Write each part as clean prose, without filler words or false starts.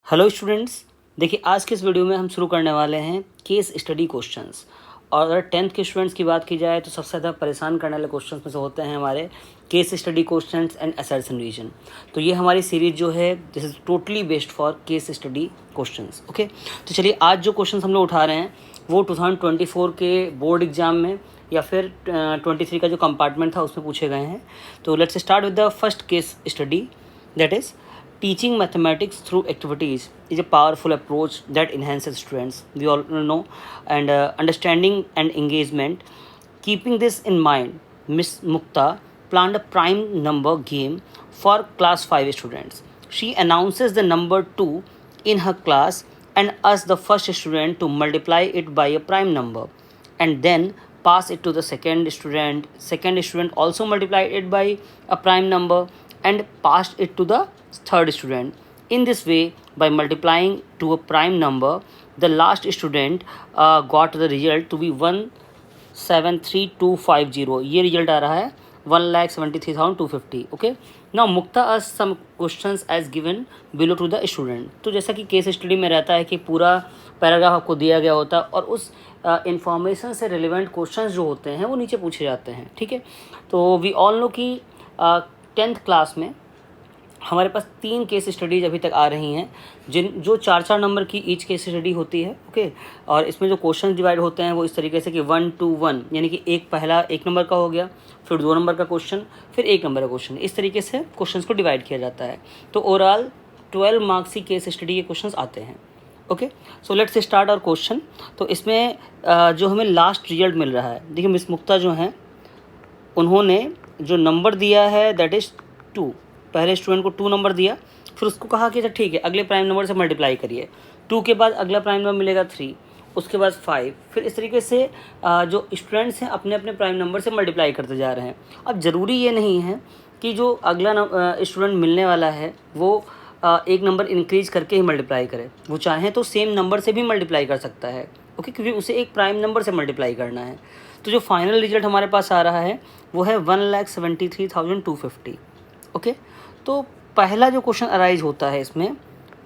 Hello students, देखिए आज के इस वीडियो में हम शुरू करने वाले हैं केस स्टडी क्वेश्चंस। और अगर 10th के स्टूडेंट्स की बात की जाए तो सबसे ज़्यादा परेशान करने वाले क्वेश्चंस में से होते हैं हमारे case study questions and assertion reason. तो ये हमारी सीरीज जो है this is totally based for case study questions. Okay, तो चलिए आज जो क्वेश्चंस हम लोग उठा रहे हैं वो 2024 के बोर्ड एग्जाम में या फिर 23 का जो कंपार्टमेंट था उसमें पूछे गए हैं। तो let's start with the first case study, that is teaching mathematics through activities is a powerful approach that enhances students, we all know, and understanding and engagement. Keeping this in mind, Miss Mukta planned a prime number game for class 5 students. She announces the number 2 in her class and asks the first student to multiply it by a prime number and then pass it to the second student. Second student also multiplied it by a prime number and passed it to the third student. In this way, by multiplying to a prime number, the last student got the result to be 173250. ये result आ रहा है 1,73,250. Okay, now Mukta asked some questions as given below to the student. तो जैसा कि case study में रहता है कि पूरा पैराग्राफ आपको दिया गया होता है और उस इंफॉर्मेशन से रिलेवेंट क्वेश्चंस जो होते हैं वो नीचे पूछे जाते हैं। ठीक है, तो वी ऑल नो कि 10th क्लास में हमारे पास 3 केस स्टडीज़ अभी तक आ रही हैं जो 4-4 नंबर की ईच केस स्टडी होती है। ओके, और इसमें जो क्वेश्चन डिवाइड होते हैं वो इस तरीके से कि 1 to 1, यानी कि पहला 1 नंबर का हो गया, फिर 2 नंबर का क्वेश्चन, फिर 1 नंबर का क्वेश्चन। इस तरीके से क्वेश्चंस को डिवाइड किया जाता है। तो ओवरऑल 12 मार्क्स की केस स्टडी के क्वेश्चंस आते हैं। Okay, so let's start our question. तो इसमें जो हमें लास्ट रिजल्ट मिल रहा है, देखिए मिस मुक्ता जो हैं उन्होंने जो नंबर दिया है दैट इज़ 2। पहले स्टूडेंट को 2 नंबर दिया, फिर उसको कहा कि अच्छा ठीक है अगले प्राइम नंबर से मल्टीप्लाई करिए। 2 के बाद अगला प्राइम नंबर मिलेगा 3, उसके बाद 5, फिर इस तरीके से जो स्टूडेंट्स हैं अपने अपने प्राइम नंबर से मल्टीप्लाई करते जा रहे हैं। अब ज़रूरी ये नहीं है कि जो अगला स्टूडेंट मिलने वाला है वो एक नंबर इंक्रीज करके ही मल्टीप्लाई करे, वो चाहें तो सेम नंबर से भी मल्टीप्लाई कर सकता है। ओके, क्योंकि उसे एक प्राइम नंबर से मल्टीप्लाई करना है। तो जो फाइनल रिजल्ट हमारे पास आ रहा है वो है 1,73,250। ओके, तो पहला जो क्वेश्चन अराइज होता है इसमें,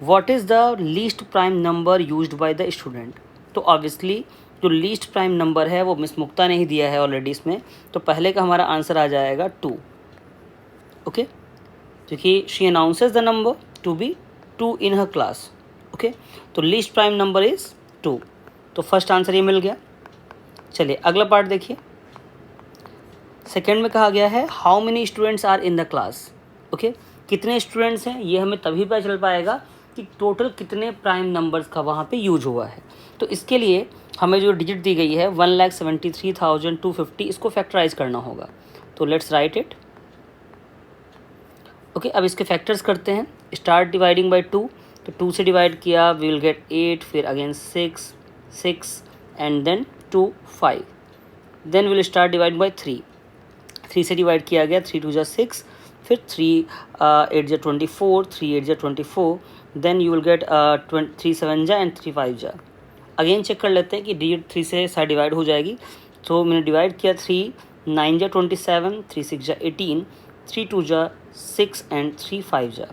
what is the least prime number used by the student. तो ऑब्वियसली जो लीस्ट प्राइम नंबर है वो मिस मुक्ता ने ही दिया है ऑलरेडी इसमें, तो पहले का हमारा आंसर आ जाएगा 2। ओके, क्योंकि she announces the number to be 2 in her class. Okay, तो लीस्ट प्राइम नंबर इज़ 2, तो फर्स्ट आंसर ये मिल गया। चलिए अगला पार्ट देखिए। सेकेंड में कहा गया है how many students are in the class. Okay, कितने स्टूडेंट्स हैं ये हमें तभी पता चल पाएगा कि टोटल कितने प्राइम नंबर्स का वहाँ पे यूज हुआ है। तो इसके लिए हमें जो डिजिट दी गई है 1,73,250, इसको फैक्टराइज करना होगा। तो लेट्स राइट इट। ओके, अब इसके फैक्टर्स करते हैं। स्टार्ट डिवाइडिंग बाय 2, तो 2 से डिवाइड किया वी विल गेट 8, फिर again 6 and then 2 5, then will start divide by 3 से डिवाइड किया गया, 3 2 6, फिर 3 8 जा 24, 3 8 जा 24, देन यू विल गेट 3 7 जा एंड 3 5 जा। अगेन चेक कर लेते हैं कि डिजिट 3 से साइड डिवाइड हो जाएगी। तो मैंने डिवाइड किया 3 9 जा 27, 3 6 जा 18, 3 2 जा 6 एंड 3 5 जा।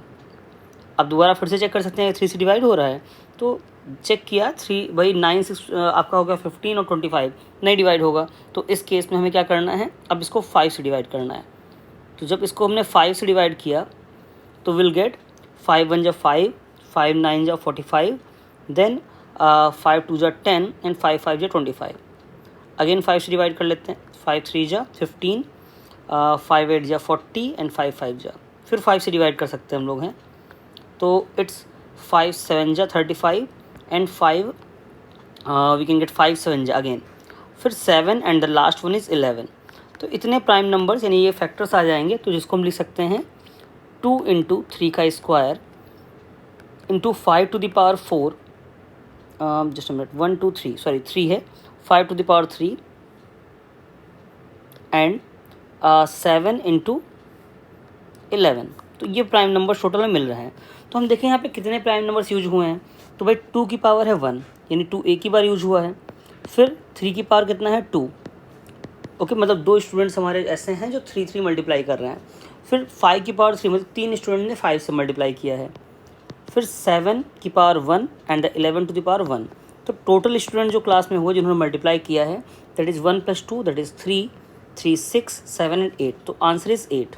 अब दोबारा फिर से चेक कर सकते हैं 3 से डिवाइड हो रहा है, तो चेक किया 3 भाई 9 6 आपका होगा 15 और 25 नहीं डिवाइड होगा। तो इस केस में हमें क्या करना है, अब इसको 5 से डिवाइड करना है। तो जब इसको हमने 5 से डिवाइड किया तो विल गेट 5 1 जा 5, 5 9 जा 45, देन 5 2 जा 10 एंड 5 5 जा 25। अगेन 5 से डिवाइड कर लेते हैं, 5 3 जा 15, 5 8 जा 40 एंड 5 5 जा। फिर 5 से डिवाइड कर सकते हैं हम लोग हैं, तो इट्स 5 7 जा 35 एंड 5 वी कैन गेट 5 7 जा अगेन, फिर 7 and the last one is 11। तो इतने प्राइम नंबर्स यानी ये फैक्टर्स आ जाएंगे, तो जिसको हम लिख सकते हैं 2 × 3 का square into 5 to the power 4, just a minute, 1 2 3 sorry 3 है, 5 टू द पावर 3 एंड 7 × 11। तो ये प्राइम नंबर टोटल में मिल रहे हैं। तो हम देखें यहाँ पे कितने प्राइम नंबर्स यूज हुए हैं। तो भाई 2 की पावर है 1, यानी 2 एक ही बार यूज हुआ है। फिर 3 की पावर कितना है 2। ओके, मतलब 2 स्टूडेंट्स हमारे ऐसे हैं जो 3 मल्टीप्लाई कर रहे हैं। फिर 5 की पावर 3, मतलब 3 स्टूडेंट ने 5 से मल्टीप्लाई किया है। फिर 7 की power 1 and the 11 to the power 1। तो टोटल स्टूडेंट जो क्लास में हुआ जिन्होंने मल्टीप्लाई किया है that is 1 + 2 that is 3, 3 6 7 and 8। तो आंसर इज़ 8।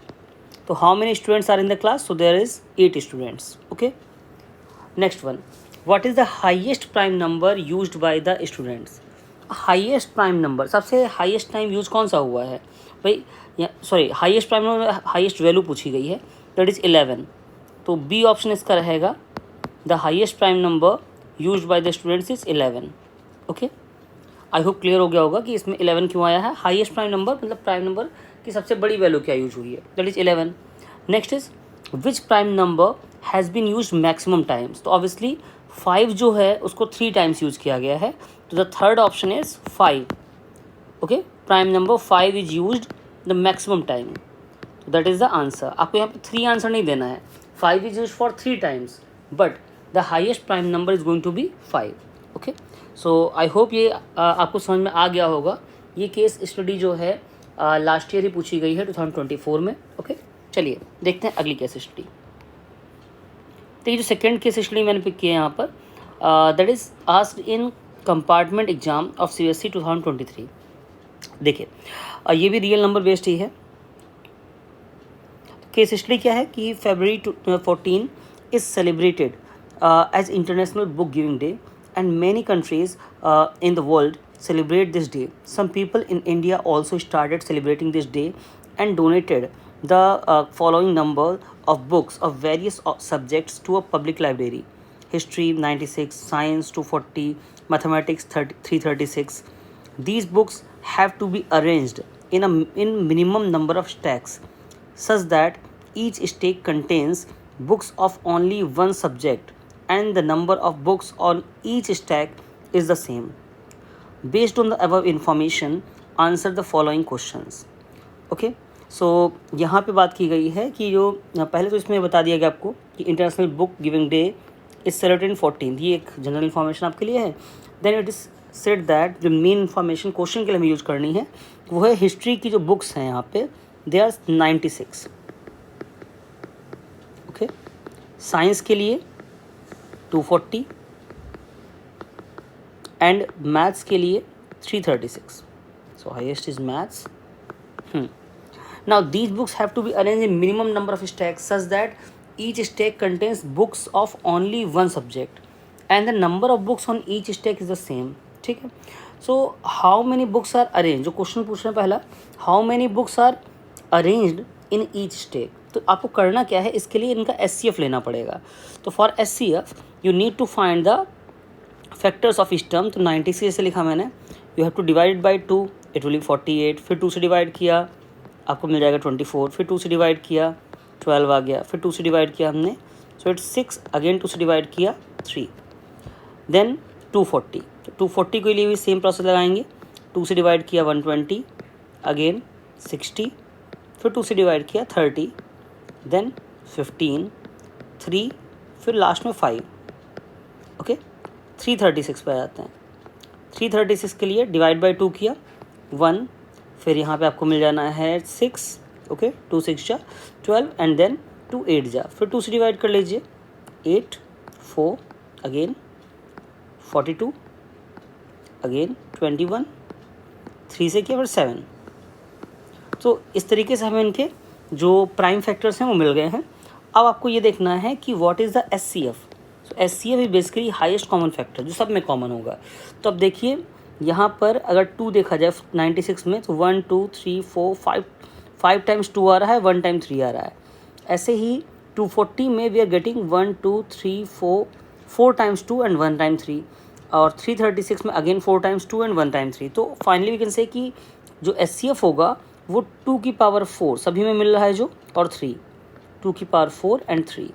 तो how many students are in the class? So there is 8 students. Okay, next one, what is the highest prime number used by the students? Highest prime number, सबसे highest time use कौन सा हुआ है भाई? Sorry, highest prime number, highest value पूछी गई है, that is 11। तो बी ऑप्शन इसका रहेगा, the highest prime number used by the students is 11। Okay, I hope clear हो गया होगा कि इसमें 11 क्यों आया है। हाईएस्ट प्राइम नंबर मतलब प्राइम नंबर की सबसे बड़ी वैल्यू क्या यूज हुई है, that is 11। Next is which prime number has been use maximum times? तो ऑब्वियसली 5 जो है उसको 3 टाइम्स यूज किया गया है, तो the third option is 5। Okay, prime number 5 is used the maximum time, that is the answer. आपको यहाँ पे 3 आंसर नहीं देना है, 5 is used for 3 times but the highest prime number is going to be 5। Okay, so I hope ये आपको समझ में आ गया होगा। ये केस स्टडी जो है लास्ट ईयर ही पूछी गई है 2024 में। ओके, चलिए देखते हैं अगली केस स्टडी। तो ये जो सेकेंड केस स्टडी मैंने पिक किया है यहाँ पर, that is asked in compartment exam of CBSE 2023। देखिए, ये भी रियल नंबर बेस्ड ही है। केस स्टडी क्या है कि February 14 is celebrated as international book giving day and many countries in the world celebrate this day. Some people in India also started celebrating this day and donated the following number of books of various subjects to a public library. History 96, Science 240, Mathematics 336. These books have to be arranged in minimum number of stacks such that each stack contains books of only one subject and the number of books on each stack is the same. Based on the above information, answer the following questions. Okay, so यहाँ पे बात की गई है कि जो पहले तो इसमें बता दिया गया आपको कि international book giving day is celebrated 14। ये एक जनरल इन्फॉर्मेशन आपके लिए है। Then it is said that जो मेन इन्फॉर्मेशन क्वेश्चन के लिए हमें यूज़ करनी है वो है हिस्ट्री की जो बुक्स हैं यहाँ पे दे आर 96। ओके, साइंस के लिए 240 एंड मैथ्स के लिए 336। So highest is maths. Now these books have to be arrange in minimum number of stacks such that each stack contains books of only one subject and the number of books on each stack is the same. ठीक है, so how many books are arrange, जो question पूछ रहे हैं पहला, how many books are arranged in each stack. तो आपको करना क्या है, इसके लिए इनका SCF लेना पड़ेगा। तो for SCF you need to find the factors of इस टर्म। तो 96 से लिखा मैंने, you have to divide by 2, it will be 48। फिर 2 से डिवाइड किया आपको मिल जाएगा 24। फिर 2 से डिवाइड किया 12 आ गया। फिर 2 से डिवाइड किया हमने, सो इट्स 6। अगेन 2 से डिवाइड किया 3। देन 240, तो 240 के लिए भी सेम प्रोसेस लगाएंगे। 2 से डिवाइड किया 120, अगेन 60। फिर 2 से डिवाइड किया 30, देन 15, 3, फिर लास्ट में 5। ओके, 336 पे आ जाते हैं। 336 के लिए डिवाइड बाई 2 किया 1, फिर यहाँ पे आपको मिल जाना है 6। ओके, 2 6 जा 12 एंड देन 2 8 जा, फिर 2 से डिवाइड कर लीजिए 8, 4, अगेन 42, अगेन 21, 3 से किया फिर 7। तो इस तरीके से हमें इनके जो प्राइम फैक्टर्स हैं वो मिल गए हैं। अब आपको ये देखना है कि what is the SCF। So SCF is basically highest common factor, जो सब में कॉमन होगा। तो अब देखिए यहाँ पर अगर 2 देखा जाए 96 में, तो 1 2 3 4 5 टाइम्स 2 आ रहा है, 1 टाइम 3 आ रहा है। ऐसे ही 240 में we are getting 1 2 3 4 times 2 and 1 time 3। और 336 में अगेन 4 टाइम्स 2 एंड 1 टाइम 3। तो फाइनली वी कैन से कि जो SCF होगा वो 2 की पावर 4 सभी में मिल रहा है जो, और 3, 2 की पावर 4 एंड 3,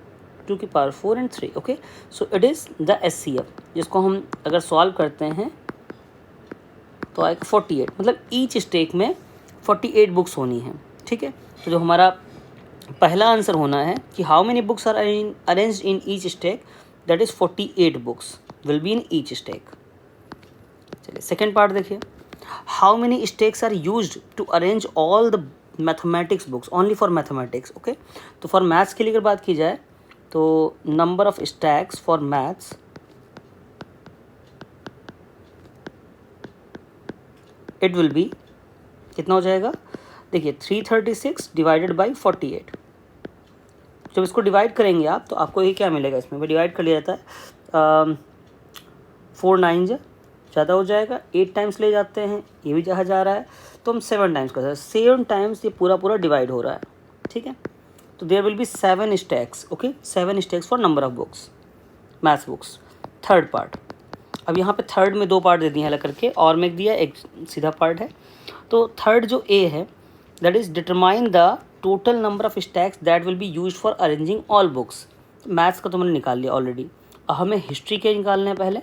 2 की power 4 and 3। Okay, so it is the SCF, जिसको हम अगर सॉल्व करते हैं तो आएगा 48। मतलब ईच स्टेक में 48 बुक्स होनी है। ठीक है, तो जो हमारा पहला आंसर होना है कि how many books are arranged in each stack, that is 48 books will be in each stack. चलिए सेकेंड पार्ट देखिए, how many stacks are used to arrange all the mathematics books only for mathematics. Okay, तो for maths के लिए अगर बात की जाए तो number of stacks for maths it will be कितना हो जाएगा, देखिए 336 डिवाइडेड बाई 48। जब इसको डिवाइड करेंगे आप तो आपको ये क्या मिलेगा, इसमें भी डिवाइड कर लिया जाता है 4 9 ज़्यादा हो जाएगा, 8 टाइम्स ले जाते हैं, ये भी जहाँ जा रहा है तो हम 7 टाइम्स कर सकते हैं, 7 टाइम्स ये पूरा डिवाइड हो रहा है, ठीक है। तो there will be 7 stacks, okay, 7 stacks for number of books, maths books. Third part, अब यहाँ पे थर्ड में 2 पार्ट दे दिए हैं अलग करके, और में दिया एक सीधा पार्ट है। तो थर्ड जो ए है, that is determine the total number of stacks that will be use for arranging all books. Maths का तो मैंने निकाल लिया ऑलरेडी, अब हमें हिस्ट्री के निकालने हैं पहले।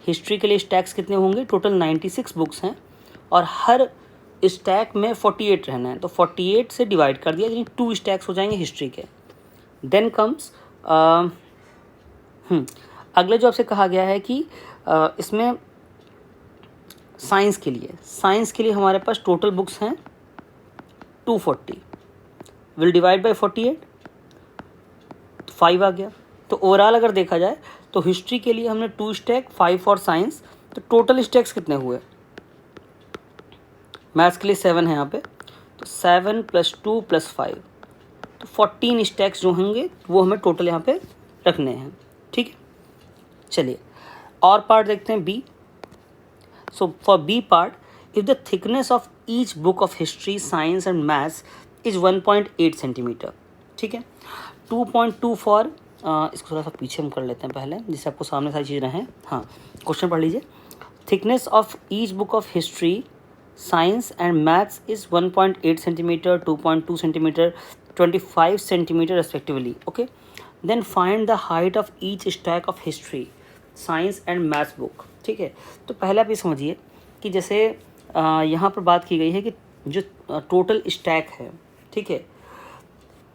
हिस्ट्री के लिए स्टैक्स कितने होंगे, टोटल 96 बुक्स हैं और हर स्टैक में 48 रहना है, तो 48 से डिवाइड कर दिया, यानी 2 स्टैक्स हो जाएंगे हिस्ट्री के। देन कम्स अगले जो आपसे कहा गया है कि इसमें साइंस के लिए हमारे पास टोटल बुक्स हैं 240, विल डिवाइड बाय 48, 5 आ गया। तो ओवरऑल अगर देखा जाए तो हिस्ट्री के लिए हमने 2 स्टैक, 5 फॉर साइंस, तो टोटल स्टैक्स कितने हुए, मैथ्स के लिए 7 है यहाँ पे, तो 7 + 2 + 5, तो 14 स्टैक्स जो होंगे वो हमें टोटल यहाँ पे रखने हैं, ठीक है। चलिए और पार्ट देखते हैं B. So for B part, if the thickness of each book of history, science and maths is 1.8 centimetre, ठीक है। 2.2 फॉर इसको थोड़ा सा पीछे हम कर लेते हैं पहले, जिससे आपको सामने सारी चीज़ें रहें। हाँ, क्वेश्चन पढ़ लीजिए। Thickness of each book of history, science and maths is 1.8 centimetre, 2.2 centimetre, 25 centimetre respectively, okay. Then find the height of each stack of history, science and maths book, ठीक है। तो पहले आप ये समझिए कि जैसे यहाँ पर बात की गई है कि जो टोटल स्टैक है, ठीक है,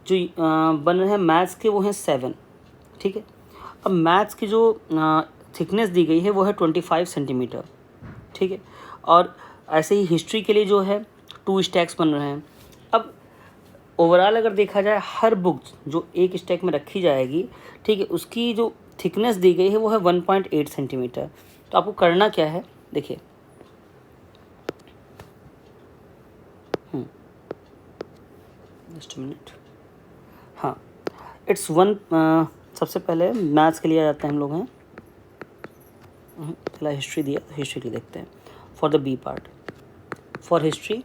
जो बन रहे हैं मैथ्स के वो हैं 7, ठीक है। अब मैथ्स की जो थिकनेस दी गई है वो है 25 सेंटीमीटर, ठीक है। और ऐसे ही हिस्ट्री के लिए जो है 2 स्टैक्स बन रहे हैं। अब ओवरऑल अगर देखा जाए हर बुक जो एक स्टैक में रखी जाएगी, ठीक है, उसकी जो थिकनेस दी गई है वो है 1.8 सेंटीमीटर। तो आपको करना क्या है, देखिए जस्ट मिनट, हाँ, इट्स 1 सबसे पहले मैथ्स के लिए आ जाते हैं हम लोग हैं, पहला हिस्ट्री दिया, हिस्ट्री के देखते हैं for the B part. For history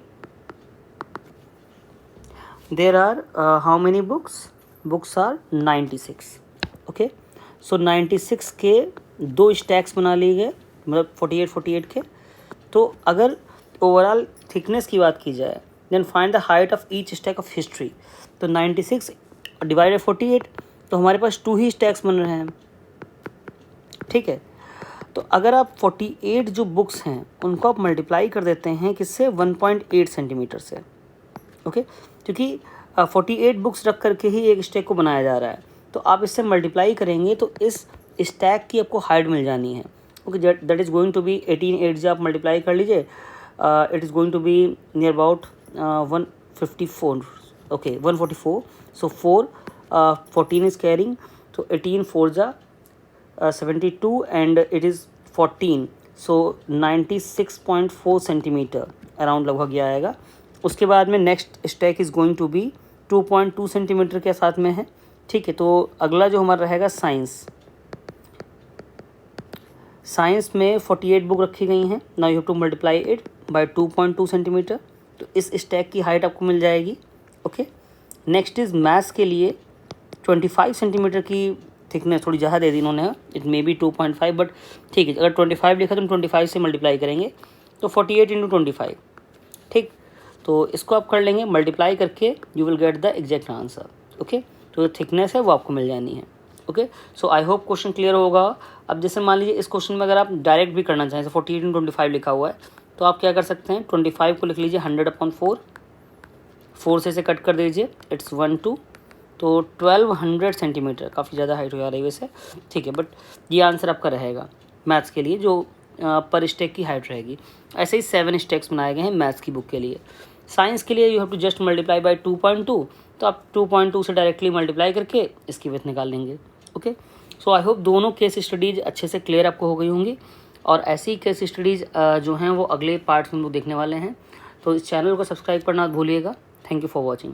there are how many books are 96, okay. So 96 के 2 स्टैक्स बना लिए गए, मतलब 48 के। तो अगर ओवरऑल थिकनेस की बात की जाए, then find the height of each stack of history, तो 96 डिवाइडेड 48, तो हमारे पास 2 ही स्टैक्स बन रहे हैं, ठीक है। तो अगर आप 48 जो बुक्स हैं उनको आप मल्टीप्लाई कर देते हैं किससे, 1.8 सेंटीमीटर से, ओके, क्योंकि 48 बुक्स रख करके ही एक स्टैक को बनाया जा रहा है। तो आप इससे मल्टीप्लाई करेंगे तो इस स्टैक की आपको हाइट मिल जानी है, okay. That is going to be 18 8 आप मल्टीप्लाई कर लीजिए, it is going to be near about 154, okay 144। So 14 is carrying, तो 18 4 72 and it is 14, so 96.4 centimetre around लगभग ये आएगा। उसके बाद में next stack is going to be 2.2 centimetre के साथ में है, ठीक है। तो अगला जो हमारा रहेगा साइंस में 48 बुक रखी गई हैं। Now you have to multiply it by 2.2 centimetre, तो इस स्टैक की हाइट आपको मिल जाएगी, ओके। नेक्स्ट इज़ मैथ्स के लिए 25 सेंटीमीटर की थिकनेस थोड़ी ज़्यादा दे दी इन्होंने, इट मे बी 2.5, बट ठीक है, अगर 25 लिखा तो हम 25 से मल्टीप्लाई करेंगे, तो 48 × 25, ठीक। तो इसको आप कर लेंगे मल्टीप्लाई करके, you will get the exact answer, okay. तो जो थिकनेस है वो आपको मिल जानी है, okay. So I hope question clear होगा। अब जैसे मान लीजिए इस क्वेश्चन में अगर आप डायरेक्ट भी करना चाहें, 48 × 25 लिखा हुआ है, तो आप क्या कर सकते हैं, 25 को लिख लीजिए 100/4, 4 से इसे कट कर दीजिए, इट्स 1 2, तो 1200 सेंटीमीटर, काफ़ी ज़्यादा हाइट हो जा रही है वैसे, ठीक है, बट ये आंसर आपका रहेगा मैथ्स के लिए, जो पर स्टैक की हाइट रहेगी। ऐसे ही 7 स्टैक्स बनाए गए हैं मैथ्स की बुक के लिए। साइंस के लिए you have to just multiply by 2.2, तो आप 2.2 से डायरेक्टली मल्टीप्लाई करके इसकी विड्थ निकाल लेंगे। ओके, सो आई होप दोनों केस स्टडीज़ अच्छे से क्लियर आपको हो गई होंगी, और ऐसी केस स्टडीज़ जो हैं वो अगले पार्ट्स में हम लोग देखने वाले हैं। तो इस चैनल को सब्सक्राइब करना मत भूलिएगा। Thank you for watching.